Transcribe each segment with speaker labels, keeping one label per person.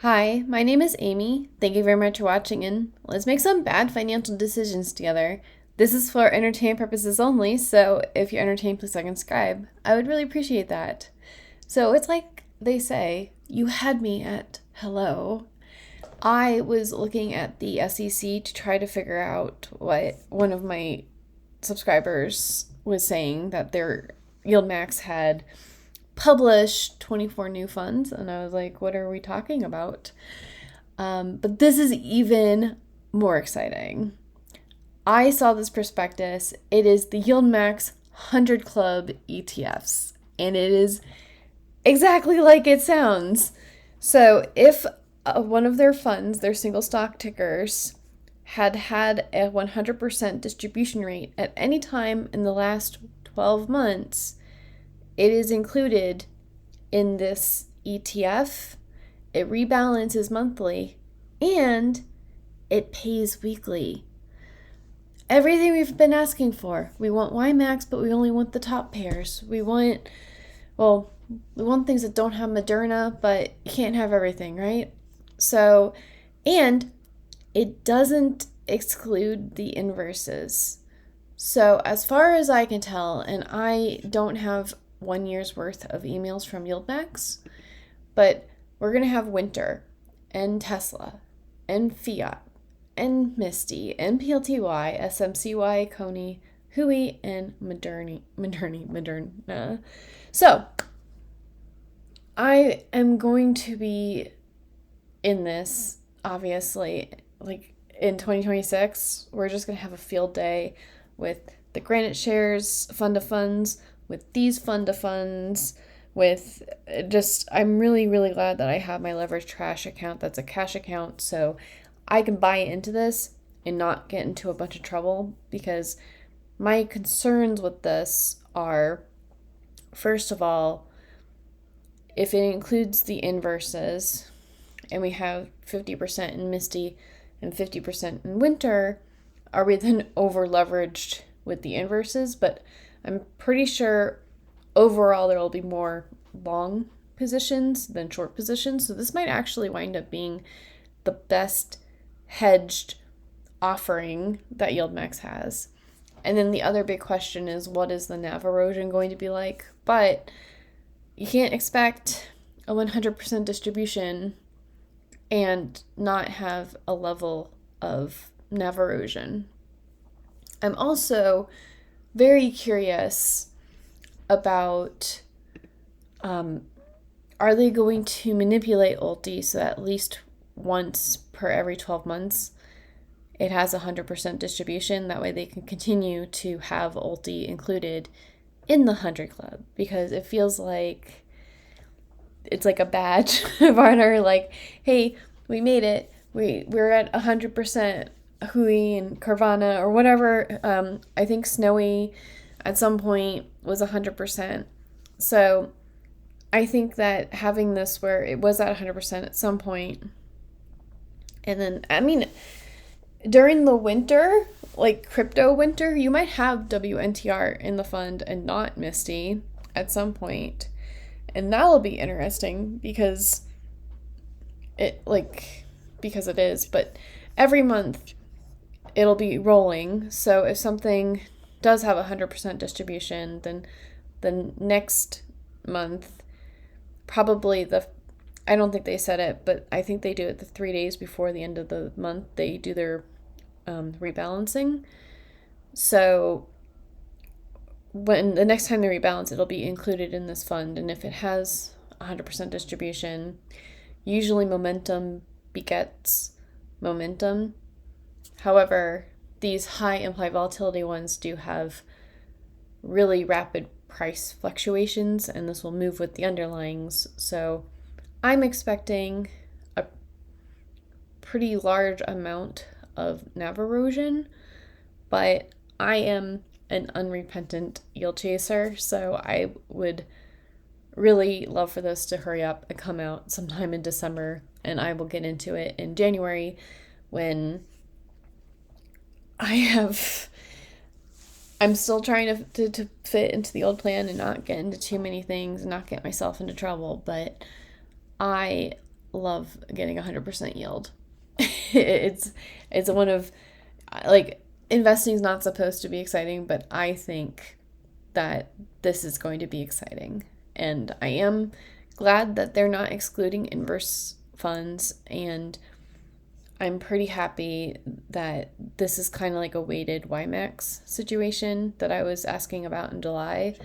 Speaker 1: Hi, my name is Amy. Thank you very much for watching, and let's make some bad financial decisions together. This is for entertainment purposes only, so if you're entertained, please like and subscribe. I would really appreciate that. So it's like they say, you had me at hello. I was looking at the SEC to try to figure out what one of my subscribers was saying that their YieldMax had published 24 new funds, and I was like, what are we talking about? But this is even more exciting. I saw this prospectus. It is the YieldMax 100 Club ETFs, and it is exactly like it sounds. So if one of their funds, their single stock tickers, had a 100% distribution rate at any time in the last 12 months, it is included in this ETF. It rebalances monthly, and it pays weekly. Everything we've been asking for. We want YieldMax, but we only want the top pairs. We want things that don't have Moderna, but you can't have everything, right? So, and it doesn't exclude the inverses. So as far as I can tell, and I don't have 1 year's worth of emails from YieldMax, but we're going to have Winter and Tesla and Fiat and Misty and PLTY, SMCY, Coney, Hui, and Moderna. So I am going to be in this, obviously, like in 2026. We're just going to have a field day with the Granite Shares fund of funds, with these fund of funds, with I'm really, really glad that I have my leverage trash account. That's a cash account, so I can buy into this and not get into a bunch of trouble, because my concerns with this are, first of all, if it includes the inverses and we have 50% in Misty and 50% in Winter, are we then over leveraged with the inverses? But I'm pretty sure overall there will be more long positions than short positions. So this might actually wind up being the best hedged offering that YieldMax has. And then the other big question is, what is the NAV erosion going to be like? But you can't expect a 100% distribution and not have a level of NAV erosion. I'm also very curious about, are they going to manipulate Ulti so that at least once per every 12 months it has 100% distribution? That way they can continue to have Ulti included in the 100 Club, because it feels like it's like a badge of honor, like, hey, we made it. We're at 100% Hui and Carvana or whatever. I think Snowy at some point was 100%. So I think that having this where it was at 100% at some point, and then, I mean, during the winter, like crypto winter, you might have WNTR in the fund and not Misty at some point. And that'll be interesting because it is, but every month it'll be rolling. So if something does have 100% distribution, then the next month, probably I don't think they said it, but I think they do it the 3 days before the end of the month. They do their rebalancing. So when the next time they rebalance, it'll be included in this fund. And if it has 100% distribution, usually momentum begets momentum. However, these high implied volatility ones do have really rapid price fluctuations, and this will move with the underlyings. So I'm expecting a pretty large amount of NAV erosion, but I am an unrepentant yield chaser, so I would really love for this to hurry up and come out sometime in December, and I will get into it in January when I'm still trying to fit into the old plan and not get into too many things and not get myself into trouble, but I love getting 100% yield. it's one of, like, investing is not supposed to be exciting, but I think that this is going to be exciting. And I am glad that they're not excluding inverse funds, and I'm pretty happy that this is kind of like a weighted YieldMax situation that I was asking about in July.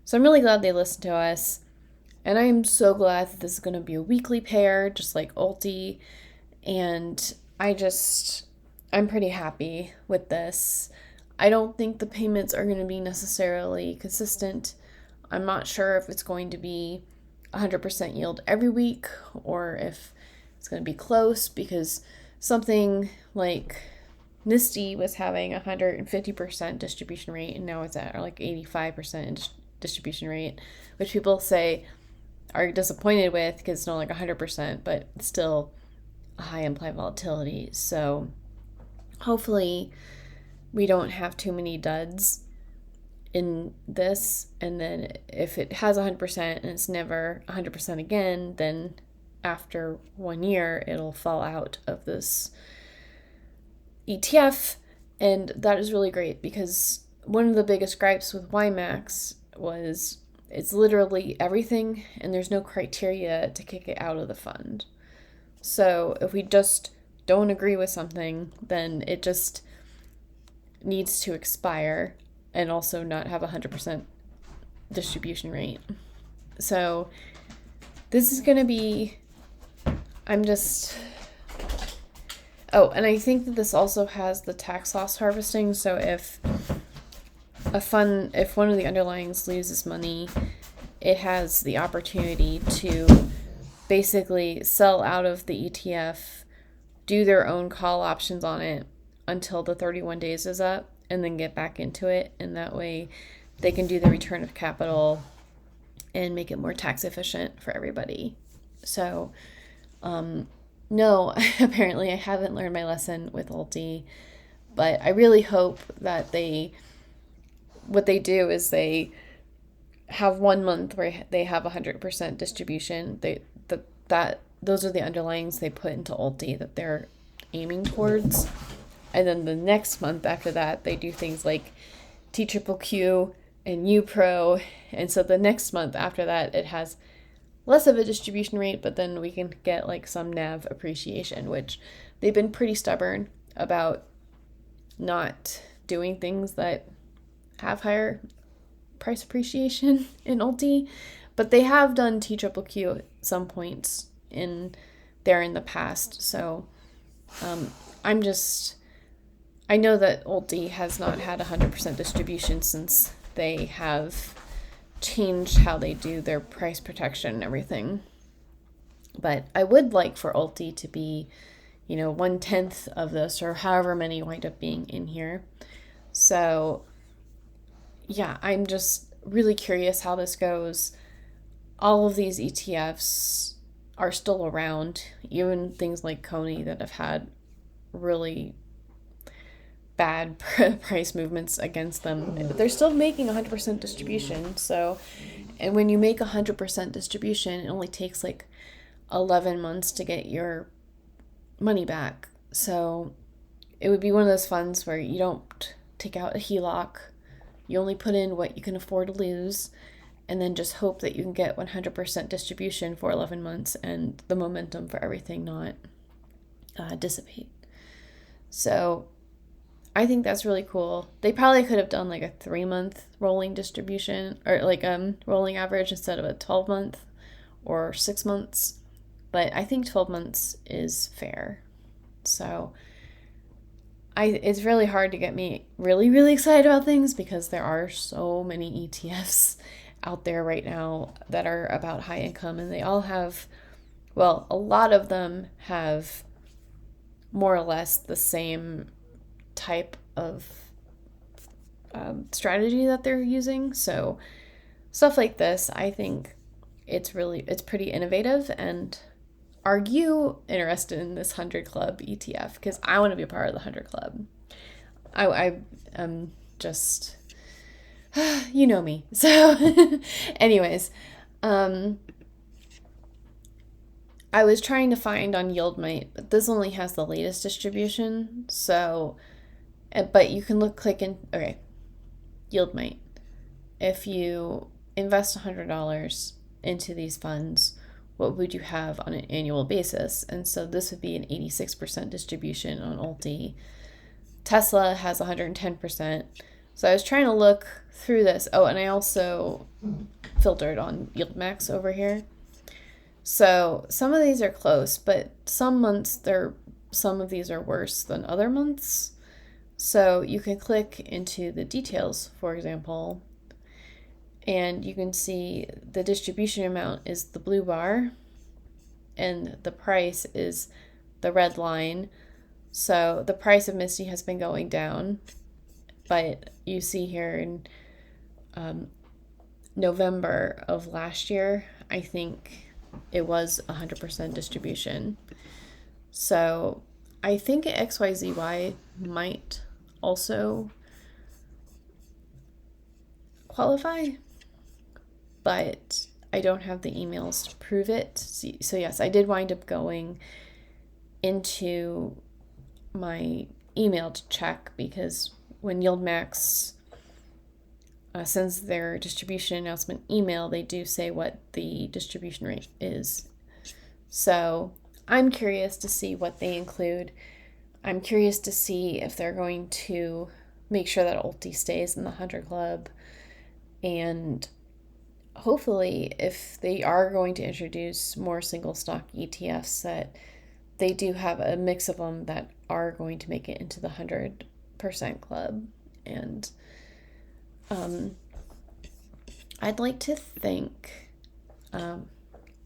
Speaker 1: So I'm really glad they listened to us. And I am so glad that this is going to be a weekly pair, just like Ulti. And I'm pretty happy with this. I don't think the payments are going to be necessarily consistent. I'm not sure if it's going to be 100% yield every week or if it's going to be close, because something like Nisty was having 150% distribution rate and now it's at like 85% distribution rate, which people say are disappointed with because it's not like 100%, but it's still a high implied volatility. So hopefully we don't have too many duds in this, and then if it has 100% and it's never 100% again, then after 1 year it'll fall out of this ETF. And that is really great, because one of the biggest gripes with YieldMax was it's literally everything and there's no criteria to kick it out of the fund. So if we just don't agree with something, then it just needs to expire and also not have 100% distribution rate. So this is going to be, and I think that this also has the tax loss harvesting. So if one of the underlyings loses money, it has the opportunity to basically sell out of the ETF, do their own call options on it until the 31 days is up, and then get back into it. And that way they can do the return of capital and make it more tax efficient for everybody. So, no, apparently I haven't learned my lesson with Ulti, but I really hope that what they do is they have 1 month where they have 100% distribution. Those are the underlyings they put into Ulti that they're aiming towards. And then the next month after that, they do things like TQQQ and UPRO. And so the next month after that, it has less of a distribution rate, but then we can get like some NAV appreciation, which they've been pretty stubborn about not doing things that have higher price appreciation in Ulti. But they have done TQQQ at some points in the past. So I know that Ulti has not had 100% distribution since they have changed how they do their price protection and everything. But I would like for Ulti to be, 1/10 of this, or however many wind up being in here. So yeah, I'm just really curious how this goes. All of these ETFs are still around, even things like Coney that have had really bad price movements against them. They're still making 100% distribution. So, and when you make 100% distribution, it only takes like 11 months to get your money back. So it would be one of those funds where you don't take out a HELOC. You only put in what you can afford to lose, and then just hope that you can get 100% distribution for 11 months and the momentum for everything not dissipate. So I think that's really cool. They probably could have done like a 3-month rolling distribution, or like rolling average instead of a 12-month or 6 months. But I think 12 months is fair. So it's really hard to get me really, really excited about things, because there are so many ETFs out there right now that are about high income, and they all have, well, a lot of them have more or less the same type of strategy that they're using. So stuff like this, I think it's pretty innovative. And are you interested in this 100 Club ETF? Because I want to be a part of the 100 Club. I am just, you know me. So anyways, I was trying to find on YieldMight, but this only has the latest distribution. So, but you can click in, okay, YieldMight. If you invest $100 into these funds, what would you have on an annual basis? And so this would be an 86% distribution on Ulti. Tesla has 110%. So I was trying to look through this. Oh, and I also filtered on YieldMax over here. So some of these are close, but some of these are worse than other months. So you can click into the details, for example, and you can see the distribution amount is the blue bar and the price is the red line. So the price of Misty has been going down, but you see here in November of last year, I think it was 100% distribution. So I think XYZY might also qualify, but I don't have the emails to prove it. So yes, I did wind up going into my email to check, because when YieldMax sends their distribution announcement email, they do say what the distribution rate is. So I'm curious to see what they include. I'm curious to see if they're going to make sure that Ulti stays in the 100 Club. And hopefully, if they are going to introduce more single stock ETFs, that they do have a mix of them that are going to make it into the 100% club. And I'd like to thank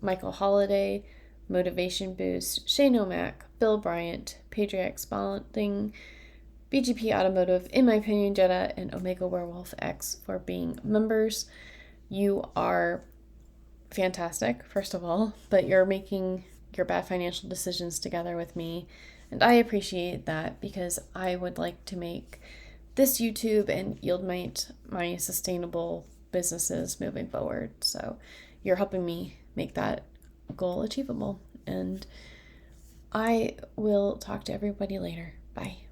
Speaker 1: Michael Holiday, Motivation Boost, Shane O'Mac, Bill Bryant, Patriot Spalding, BGP Automotive, In My Opinion Jetta, and Omega Werewolf X for being members. You are fantastic, first of all, but you're making your bad financial decisions together with me, and I appreciate that, because I would like to make this YouTube and YieldMight my sustainable businesses moving forward. So you're helping me make that goal achievable, and I will talk to everybody later. Bye.